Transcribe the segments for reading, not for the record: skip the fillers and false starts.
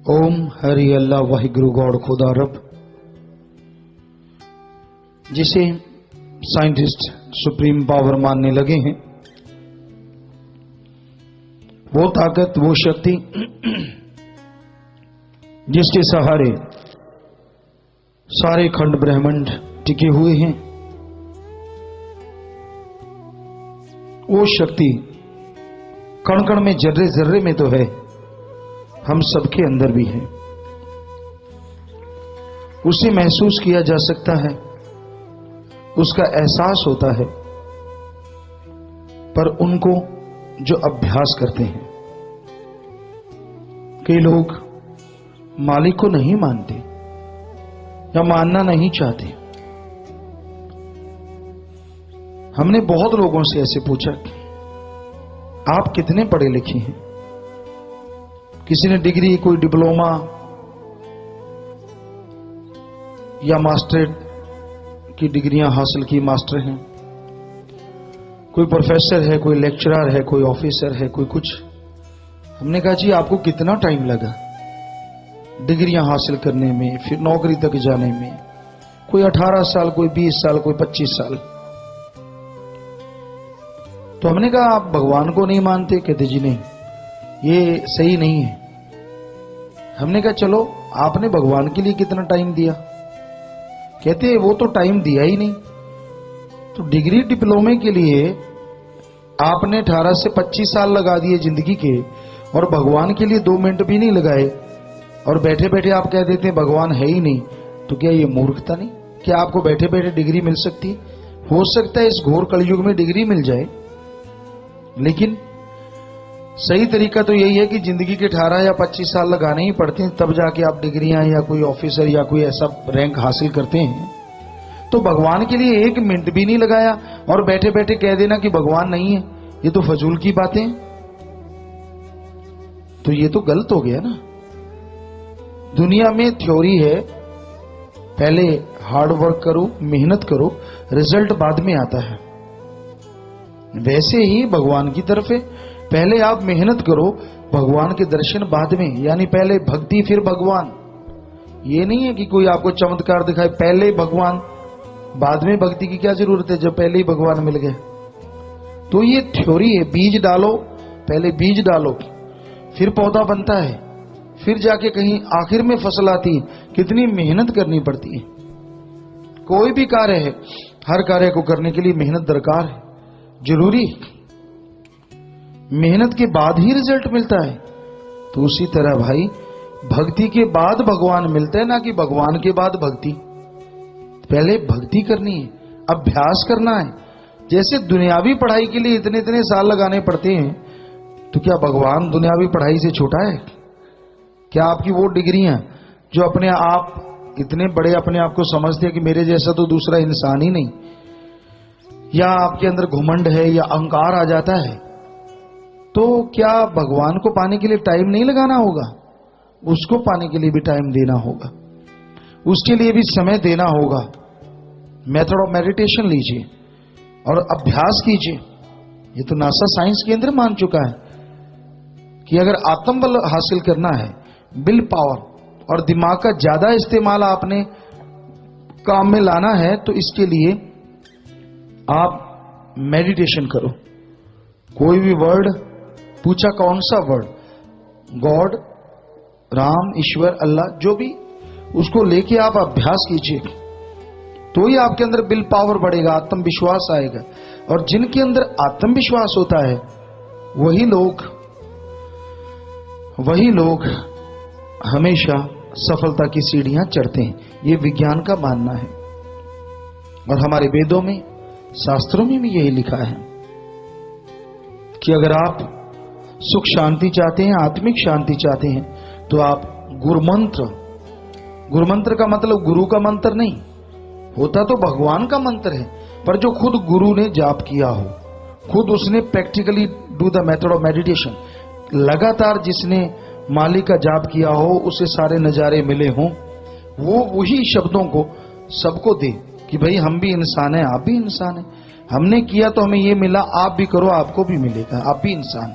ओम हरि अल्लाह Waheguru God खुदा रब, जिसे साइंटिस्ट सुप्रीम पावर मानने लगे हैं, वो ताकत, वो शक्ति जिसके सहारे सारे खंड ब्रह्मांड टिके हुए हैं, वो शक्ति कण कण में, जर्रे जर्रे में तो है, हम सबके अंदर भी है। उसे महसूस किया जा सकता है, उसका एहसास होता है, पर उनको जो अभ्यास करते हैं, कई लोग मालिक को नहीं मानते या मानना नहीं चाहते। हमने बहुत लोगों से ऐसे पूछा, आप कितने पढ़े लिखे हैं? किसी ने डिग्री, कोई डिप्लोमा या मास्टरेट की डिग्रियां हासिल की, मास्टर हैं, कोई प्रोफेसर है, कोई लेक्चरर है, कोई ऑफिसर है, कोई कुछ। हमने कहा जी आपको कितना टाइम लगा डिग्रियां हासिल करने में, फिर नौकरी तक जाने में? कोई 18 साल, कोई 20 साल, कोई 25 साल। तो हमने कहा आप भगवान को नहीं मानते? कहते जी नहीं, ये सही नहीं है। हमने कहा चलो आपने भगवान के लिए कितना टाइम दिया? कहते वो तो टाइम दिया ही नहीं। तो डिग्री डिप्लोमे के लिए आपने 18 से 25 साल लगा दिए जिंदगी के, और भगवान के लिए 2 मिनट भी नहीं लगाए, और बैठे बैठे आप कह देते हैं भगवान है ही नहीं। तो क्या ये मूर्खता नहीं? क्या आपको बैठे बैठे डिग्री मिल सकती है? हो सकता है इस घोर कलयुग में डिग्री मिल जाए, लेकिन सही तरीका तो यही है कि जिंदगी के 18 या 25 साल लगाने ही पड़ते हैं, तब जाके आप डिग्रियां या कोई ऑफिसर या कोई ऐसा रैंक हासिल करते हैं। तो भगवान के लिए 1 मिनट भी नहीं लगाया और बैठे बैठे कह देना कि भगवान नहीं है, ये तो फजूल की बातें। तो ये तो गलत हो गया ना। दुनिया में थ्योरी है, पहले हार्ड वर्क करो, मेहनत करो, रिजल्ट बाद में आता है। वैसे ही भगवान की तरफ है, पहले आप मेहनत करो, भगवान के दर्शन बाद में, यानी पहले भक्ति फिर भगवान। ये नहीं है कि कोई आपको चमत्कार दिखाए, पहले भगवान बाद में भक्ति की क्या जरूरत है जब पहले ही भगवान मिल गए? तो ये थ्योरी है, बीज डालो, पहले बीज डालो, फिर पौधा बनता है, फिर जाके कहीं आखिर में फसल आती है। कितनी मेहनत करनी पड़ती है। कोई भी कार्य है, हर कार्य को करने के लिए मेहनत दरकार है, जरूरी। मेहनत के बाद ही रिजल्ट मिलता है। तो उसी तरह भाई, भक्ति के बाद भगवान मिलते हैं, ना कि भगवान के बाद भक्ति। पहले भक्ति करनी है, अभ्यास करना है। जैसे दुनियावी पढ़ाई के लिए इतने इतने साल लगाने पड़ते हैं, तो क्या भगवान दुनियावी पढ़ाई से छोटा है? क्या आपकी वो डिग्रियां जो अपने आप इतने बड़े अपने आप को समझते हैं कि मेरे जैसा तो दूसरा इंसान ही नहीं, या आपके अंदर घुमंड है या अहंकार आ जाता है, तो क्या भगवान को पाने के लिए टाइम नहीं लगाना होगा? उसको पाने के लिए भी टाइम देना होगा, उसके लिए भी समय देना होगा। मेथड ऑफ मेडिटेशन लीजिए और अभ्यास कीजिए। ये तो नासा साइंस केंद्र मान चुका है कि अगर आत्मबल हासिल करना है, विल पावर और दिमाग का ज्यादा इस्तेमाल आपने काम में लाना है, तो इसके लिए आप मेडिटेशन करो। कोई भी वर्ड पूछा, कौन सा वर्ड? गॉड, राम, ईश्वर, अल्लाह, जो भी, उसको लेके आप अभ्यास कीजिए, तो ही आपके अंदर विल पावर बढ़ेगा, आत्मविश्वास आएगा। और जिनके अंदर आत्मविश्वास होता है, वही लोग हमेशा सफलता की सीढ़ियां चढ़ते हैं। ये विज्ञान का मानना है, और हमारे वेदों में, शास्त्रों में भी यही लिखा है कि अगर आप सुख शांति चाहते हैं, आत्मिक शांति चाहते हैं, तो आप गुरुमंत्र का मतलब गुरु का मंत्र नहीं होता, तो भगवान का मंत्र है, पर जो खुद गुरु ने जाप किया हो, खुद उसने practically do the method of meditation, लगातार जिसने मालिक का जाप किया हो, उसे सारे नजारे मिले हों, वो वही शब्दों को सबको दे कि भाई हम भी इंसान हैं, आप भी इंसान हैं, हमने किया तो हमें ये मिला, आप भी करो आपको भी मिलेगा, आप भी इंसान।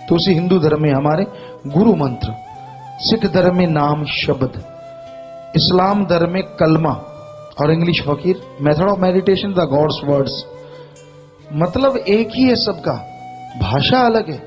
तो उसी हिंदू धर्म में हमारे गुरु मंत्र, सिख धर्म में नाम शब्द, इस्लाम धर्म में कलमा और इंग्लिश फकीर। Method of meditation the gods words. मतलब एक ही है सबका, भाषा अलग है।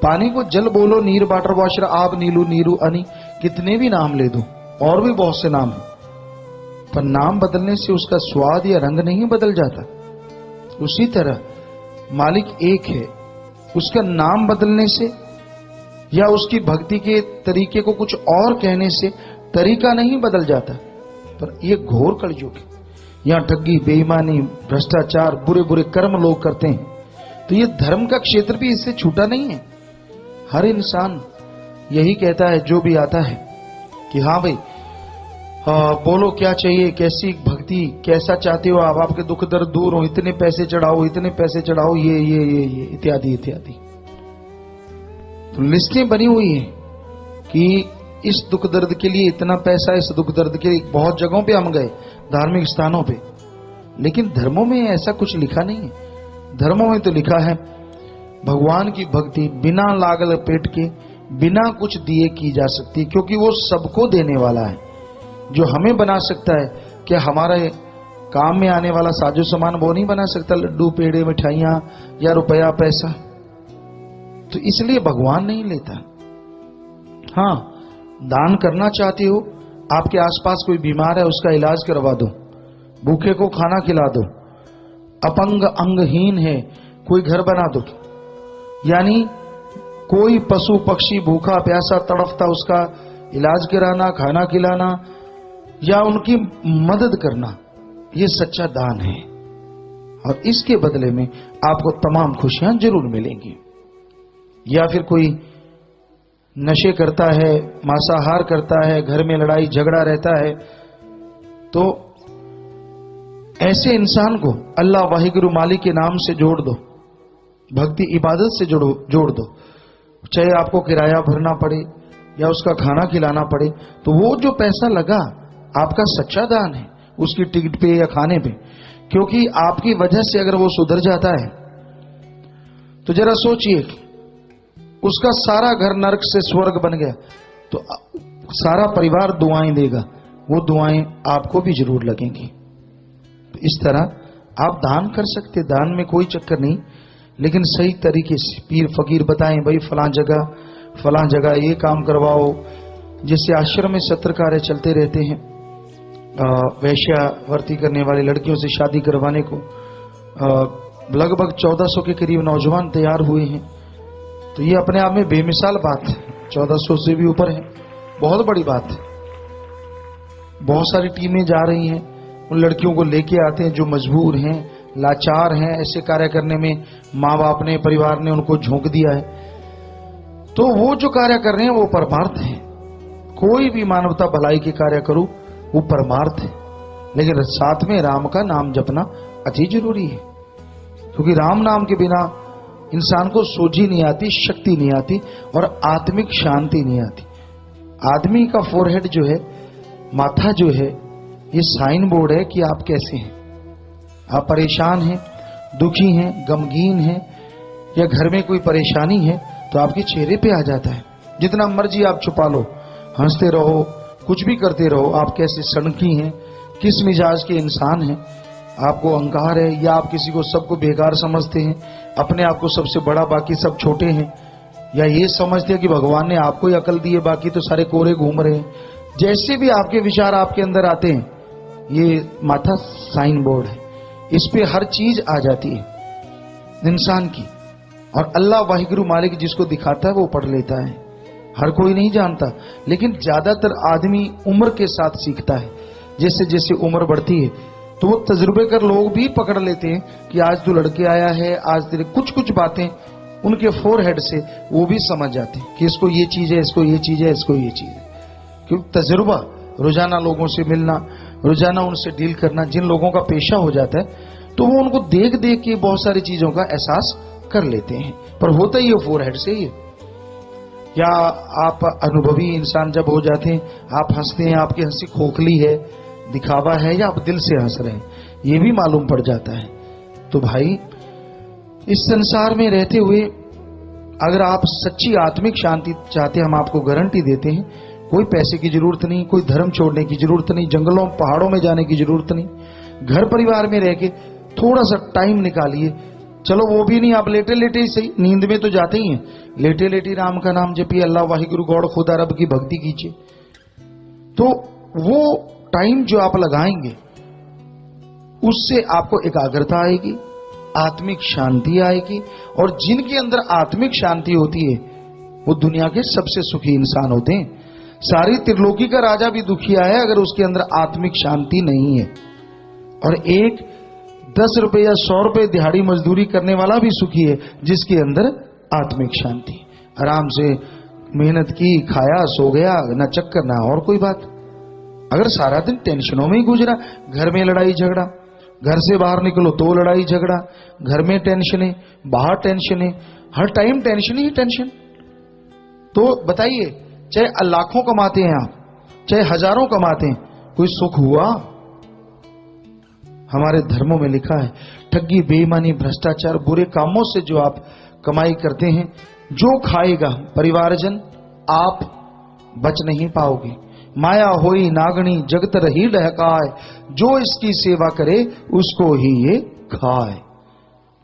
पानी को जल बोलो, नीर वाटर वॉशर, आब नीलू नीरू अनि, कितने भी नाम ले दो, और भी बहुत से नाम हैं, पर नाम बदलने से उसका स्वाद या रंग नहीं बदल जाता। उसी तरह मालिक एक है, उसका नाम बदलने से या उसकी भक्ति के तरीके को कुछ और कहने से तरीका नहीं बदल जाता। पर यह घोर कलयुग है, यहां ठगी, बेईमानी, भ्रष्टाचार, बुरे बुरे कर्म लोग करते हैं, तो यह धर्म का क्षेत्र भी इससे छूटा नहीं है। हर इंसान यही कहता है जो भी आता है कि हाँ भाई, बोलो क्या चाहिए, कैसी भक्ति, कैसा चाहते हो आप, आपके दुख दर्द दूर हो, इतने पैसे चढ़ाओ, इतने पैसे चढ़ाओ, ये इत्यादि इत्यादि। तो लिस्टें बनी हुई हैं कि इस दुख दर्द के लिए इतना पैसा, इस दुख दर्द के लिए। बहुत जगहों पे हम गए, धार्मिक स्थानों पे, लेकिन धर्मों में ऐसा कुछ लिखा नहीं है। धर्मों में तो लिखा है भगवान की भक्ति बिना लाग लपेट के, बिना कुछ दिए की जा सकती है, क्योंकि वो सबको देने वाला है। जो हमें बना सकता है, क्या हमारे काम में आने वाला साजो सामान वो नहीं बना सकता? लड्डू, पेड़े, मिठाइयां या रुपया, पैसा। तो इसलिए भगवान नहीं लेता। हां, दान करना चाहते हो, आपके आसपास कोई बीमार है, उसका इलाज करवा दो, भूखे को खाना खिला दो, अपंग अंगहीन है, कोई घर बना दो। यानी कोई पशु पक्षी भूखा प्यासा तड़फता, उसका इलाज कराना, खाना खिलाना या उनकी मदद करना, यह सच्चा दान है। और इसके बदले में आपको तमाम खुशियां जरूर मिलेंगी। या फिर कोई नशे करता है, मांसाहार करता है, घर में लड़ाई झगड़ा रहता है, तो ऐसे इंसान को अल्लाह वाहिगुरु मालिक के नाम से जोड़ दो, भक्ति इबादत से जोड़ दो। चाहे आपको किराया भरना पड़े या उसका खाना खिलाना पड़े, तो वो जो पैसा लगा आपका सच्चा दान है, उसकी टिकट पे या खाने पे। क्योंकि आपकी वजह से अगर वो सुधर जाता है, तो जरा सोचिए, उसका सारा घर नरक से स्वर्ग बन गया, तो सारा परिवार दुआएं देगा, वो दुआएं आपको भी जरूर लगेंगी। तो इस तरह आप दान कर सकते, दान में कोई चक्कर नहीं, लेकिन सही तरीके से पीर फकीर बताएं, भाई फलां जगह ये काम करवाओ। जिससे आश्रम में सत्र कार्य चलते रहते हैं, वैश्यावर्ती करने वाली लड़कियों से शादी करवाने को लगभग 1400 के करीब नौजवान तैयार हुए हैं। तो ये अपने आप में बेमिसाल बात है, 1400 से भी ऊपर है, बहुत बड़ी बात है। बहुत सारी टीमें जा रही हैं, उन लड़कियों को लेके आते हैं जो मजबूर हैं, लाचार हैं। ऐसे कार्य करने में माँ बाप ने, परिवार ने उनको झोंक दिया है, तो वो जो कार्य कर रहे हैं वो परमार्थ है। कोई भी मानवता भलाई के कार्य करो वो परमार्थ है, लेकिन साथ में राम का नाम जपना अति जरूरी है। क्योंकि राम नाम के बिना इंसान को सोझी नहीं आती, शक्ति नहीं आती और आत्मिक शांति नहीं आती। आदमी का फोरहेड जो है, माथा जो है, ये साइन बोर्ड है कि आप कैसे हैं। आप परेशान हैं, दुखी हैं, गमगीन हैं, या घर में कोई परेशानी है, तो आपके चेहरे पे आ जाता है। जितना मर्जी आप छुपा लो, हंसते रहो, कुछ भी करते रहो, आप कैसे सड़की हैं, किस मिजाज के इंसान हैं, आपको अहंकार है या आप किसी को, सबको बेकार समझते हैं, अपने आप को सबसे बड़ा, बाकी सब छोटे हैं, या ये समझते हैं कि भगवान ने आपको ही अकल दी है, बाकी तो सारे कोरे घूम रहे हैं। जैसे भी आपके विचार आपके अंदर आते हैं, ये माथा साइन बोर्ड है, इस पे हर चीज आ जाती है इंसान की। और अल्लाह वाहिगुरु मालिक जिसको दिखाता है वो पढ़ लेता है, हर कोई नहीं जानता। लेकिन ज्यादातर आदमी उम्र के साथ सीखता है। जैसे जैसे उम्र बढ़ती है तो वो तजुर्बे कर लोग भी पकड़ लेते हैं कि आज तो लड़के आया है, आज तेरे कुछ बातें उनके फोरहेड से वो भी समझ जाते हैं कि इसको ये चीज है, इसको ये चीज है, इसको ये चीज है। क्योंकि तजुर्बा, रोजाना लोगों से मिलना, रोजाना उनसे डील करना, जिन लोगों का पेशा हो जाता है, तो वो उनको देख देख के बहुत सारी चीजों का एहसास कर लेते हैं। पर होता ही है फोरहेड से ही। या आप अनुभवी इंसान जब हो जाते हैं, आप हंसते हैं, आपकी हंसी खोखली है, दिखावा है, या आप दिल से हंस रहे हैं, ये भी मालूम पड़ जाता है। तो भाई, इस संसार में रहते हुए अगर आप सच्ची आत्मिक शांति चाहते हैं, हम आपको गारंटी देते हैं, कोई पैसे की जरूरत नहीं, कोई धर्म छोड़ने की जरूरत नहीं, जंगलों पहाड़ों में जाने की जरूरत नहीं, घर परिवार में रह के थोड़ा सा टाइम निकालिए। चलो वो भी नहीं, आप लेटे लेटे ही सही, नींद में तो जाते ही हैं, लेटे लेटे राम का नाम जपिए, अल्लाह वाहिगुरु गौड़ खुदा रब की भक्ति कीजिए। तो वो टाइम जो आप लगाएंगे उससे आपको एकाग्रता आएगी, आत्मिक शांति आएगी, और जिनके अंदर आत्मिक शांति होती है वो दुनिया के सबसे सुखी इंसान होते हैं। सारी त्रिलोकी का राजा भी दुखिया है अगर उसके अंदर आत्मिक शांति नहीं है, और एक 10 रुपए या 100 रुपए दिहाड़ी मजदूरी करने वाला भी सुखी है जिसके अंदर आत्मिक शांति। आराम से मेहनत की, खाया, सो गया, ना चक्कर ना और कोई बात। अगर सारा दिन टेंशनों में ही गुजरा, घर में लड़ाई झगड़ा, घर से बाहर निकलो तो लड़ाई झगड़ा, घर में टेंशन है, बाहर टेंशन है, हर टाइम टेंशन ही टेंशन, तो बताइए, चाहे लाखों कमाते हैं आप, चाहे हजारों कमाते हैं, कोई सुख हुआ? हमारे धर्मों में लिखा है, ठगी, बेईमानी, भ्रष्टाचार, बुरे कामों से जो आप कमाई करते हैं, जो खाएगा परिवारजन, आप बच नहीं पाओगे। माया होई नागणी जगत रही डहकाए, जो इसकी सेवा करे उसको ही ये खाए।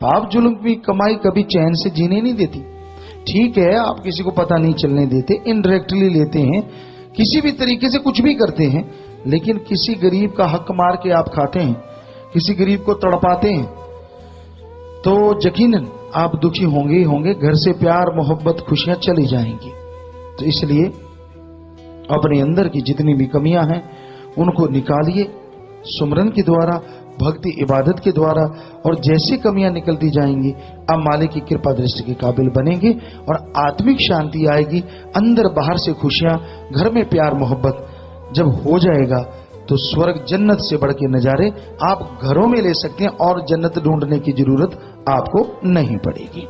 पाप जुल्म की कमाई कभी चैन से जीने नहीं देती। ठीक है, आप किसी को पता नहीं चलने देते, इनडायरेक्टली लेते हैं, किसी भी तरीके से कुछ भी करते हैं, लेकिन किसी गरीब का हक मार के आप खाते हैं, किसी गरीब को तड़पाते हैं, तो यकीनन आप दुखी होंगे ही होंगे, घर से प्यार, मोहब्बत, खुशियां चली जाएंगी। तो इसलिए अपने अंदर की जितनी भी कमियां हैं उनको निकालिए सुमरन के द्वारा, भक्ति इबादत के द्वारा, और जैसी कमियां निकलती जाएंगी आप मालिक की कृपा दृष्टि के काबिल बनेंगे और आत्मिक शांति आएगी, अंदर बाहर से खुशियां, घर में प्यार मोहब्बत जब हो जाएगा तो स्वर्ग जन्नत से बढ़ के नजारे आप घरों में ले सकते हैं और जन्नत ढूंढने की जरूरत आपको नहीं पड़ेगी।